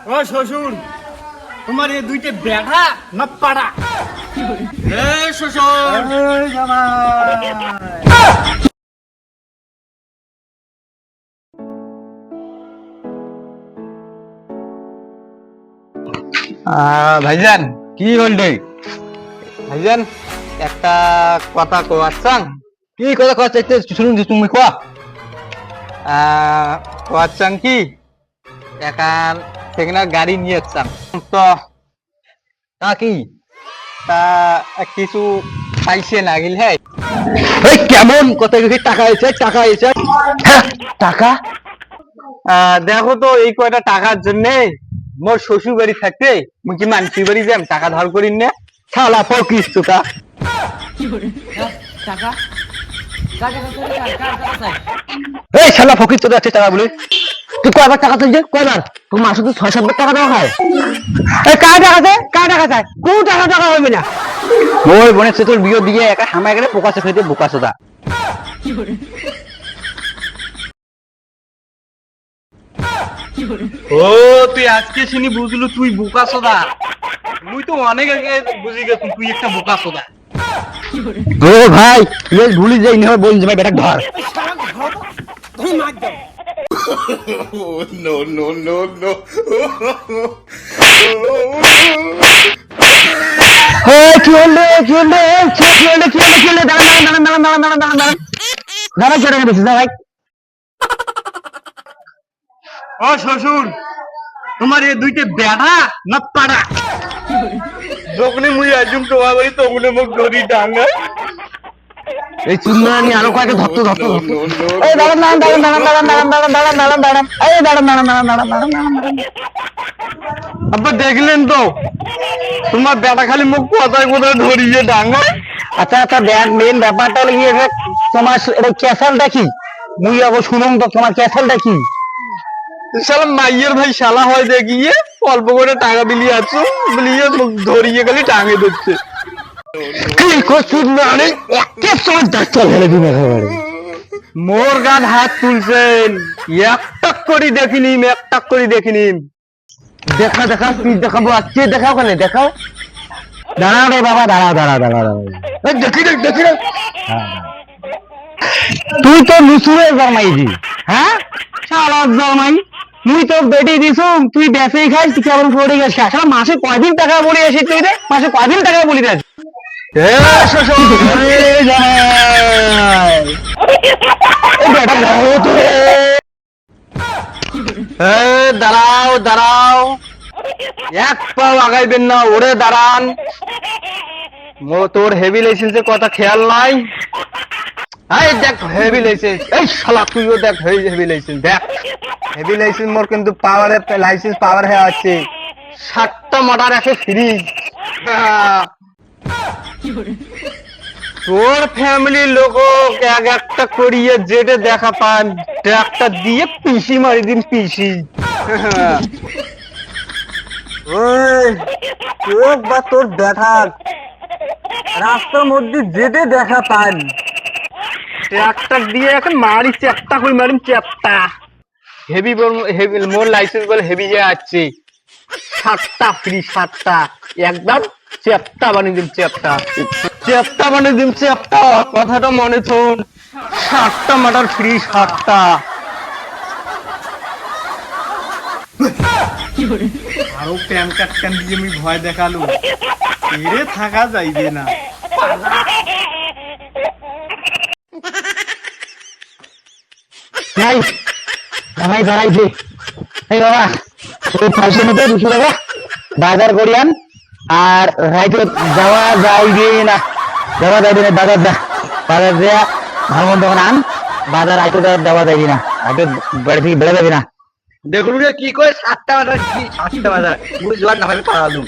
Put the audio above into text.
ও শ্বশুর, তোমার এই দুইটা ব্যাটা না পাড়া? এ শ্বশুর, ভাইজান কি বলবে? ভাইজান একটা কথা কোয়াচ্ছাং। কি কথা কোয়াচ্ছ শুনুন, তুমি কোয়া। কোয়াচ্ছাং কি একান সেখানে গাড়ি নিয়ে যাচ্ছাং তো তা কি তা কিছু পাইছে না গিল। হ্যাঁ কেমন কথা টাকা এসে টাকা এসে টাকা দেখো তো এই কয়টা টাকার জন্য মোর শ্বশুর বাড়ি থাকতে মুই কি মানসির বাড়ি যাম টাকা ধার করি না? শালা ফকিস তোকা এই শালা ফকিস তোদের আছে টাকা বলে তুই কয়বার টাকা চাইছে? কয়বার তোর মাসে তো 6-7 টাকা দেওয়া হয়। কার টাকা চাই? কার টাকা চাই? কোন টাকা টাকা হইবে না। ওই বোনের সে তোর বিয়ে দিয়ে একা হামায় গেলে পোকা চোখে দিয়ে বোকা চোদা। ও তুই আজকে শুনি বুঝলু তুই বোকা চোদা? মুই তো অনেক আগে বুঝি গেছি তুই একটা বোকা চোদা। ও ভাই তুই ভুলি যাই না বল যে ভাই বেটা ধর। তুমি মার দাও। No, no, no, no. কি হলো কি হলো কি হলো কি হলো কি হলো দাঁড়া দাঁড়া বেশি ভাই। ও শ্বশুর, তোমার এই দুইটা ব্যাটা না পাড়া? যখনই মুই আজুম তোমার বাড়ি তখনই মুখ ধরি ডাঙ্গা। এই চুন্না আমি আরো কয়েকটা ধরতো ধরতো ধরতো। এই দাঁড়ান দাঁড়ান দাঁড়ান দাঁড়ান দাঁড়ান দাঁড়ান দাঁড়ান দাঁড়ান দাঁড়ান এই দাঁড়ান দাঁড়ান দাঁড়ান দাঁড়ান দাঁড়ান দাঁড়ান। আব্বা দেখলেন তো তোমার বেটা খালি মুখ কোথায় কোথায় ধরিয়ে ডাঙ্গা। আচ্ছা আচ্ছা দেখ মেন ব্যাপারটা হলো কি তোমার এটা ক্যাসালটা কি? মুই আবার শুনুন তো তোমার ক্যাসালটা কি? শালা মাইয়ের ভাই শালা হয় দেখিয়ে অল্প করে টাকা বিলিয়ে আছো বিলিয়ে ধরিয়ে খালি টাঙে দিচ্ছে। মোর গান হাত তুলছেন একটাক করে দেখিনি একটাক করে দেখিনি। দেখা দেখা তুই দেখাবো আজকে দেখাও কেন দেখাও। দাঁড়া রে বাবা দাঁড়া দাঁড়া দাঁড়া দাঁড়া দেখি রে দেখি রে। তুই তো লুচুরে জামাইজি। হ্যাঁ শালা জামাই তুই তো বেটি দিছু তুই বেঁচেই খাস তুই কেমন করে গেছিস? আসলে মাসে কয়দিন টাকা বলি আসি তুই রে? মাসে কয়দিন টাকা বলি আসি? দাঁড়াও দাঁড়াও এক পাও আগাইবেন না ওরে দাঁড়ান। তোর হেভি লাইসেন্সের কথা খেয়াল নাই? এই দেখ হেভি লাইসেন্স। এই শালা তুইও দেখ হেভি লাইসেন্স দেখ। হেভি লাইসেন্স মোর কিন্তু পাওয়ারে লাইসেন্স পাওয়ার হয়ে আছে 7টা মোটর আছে ফ্রি। তোর ফ্যামিলির লোক এক একটা করিয়ে যেটা দেখা পান ট্রাক্টর দিয়ে পিসি মারি দিন পিসি। বা তোর দেখা রাস্তার মধ্যে যেতে দেখা পান ট্রাক্টর দিয়ে এখন মারি চ্যাপটা করে মারিম চ্যাপটা। হেভি হেভি মোর লাইসেন্স বলে হেভি যে আছে 7টা ফ্রি 7টা একদম চ্যাপটা বানিয়ে দিন চ্যাপটা চ্যাপটা বানিয়ে দিন চ্যাপটা। কথাটা মনে থন 7টা মাটার ফ্রি 7টা। আরো প্যান কার্ড কান দিয়ে আমি ভয় দেখালু এরে থাকা যাইবে না। নাই জামাই দাঁড়াইছে। এই বাবা ওই 500 মতো 200 টাকা বাজার করি আন আর রাইতে যাওয়া যাইবে না যাওয়া যাইবে না বাজার যা বাজার দেয়া ভালো দোকান আন বাজার রাইতে দেওয়া যাইবে না রাইতে বাড়ি থেকে বেড়ে যাবে না। দেখুন কি করে 7টা বাজার 7টা বাজার বুঝলাম না ভাবে পালালুম।